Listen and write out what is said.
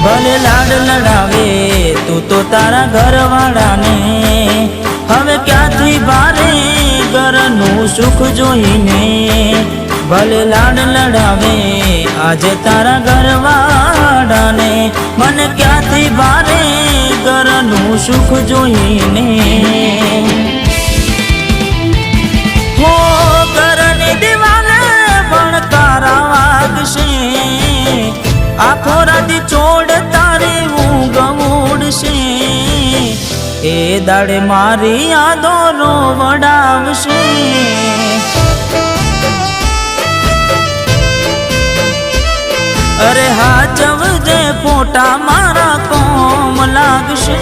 ભલે લાડ લડાવે તું તો તારા ઘરવાળાને, હવે ક્યાંથી ભારે ઘરનું સુખ જોઈને. ભલે લાડ લડાવે આજે તારા ઘરવાળાને, મને ક્યાંથી ભારે ઘરનું સુખ જોઈને. હો ઘરની દિવાલે ભણકારા વાગશે, આખો રાતી ચોડ તારી ઊંઘ ઉડશે. એ દાડે મારી યાદો રોવડાવશે. અરે હાચવજે ફોટા મારા કોમ લાગશે.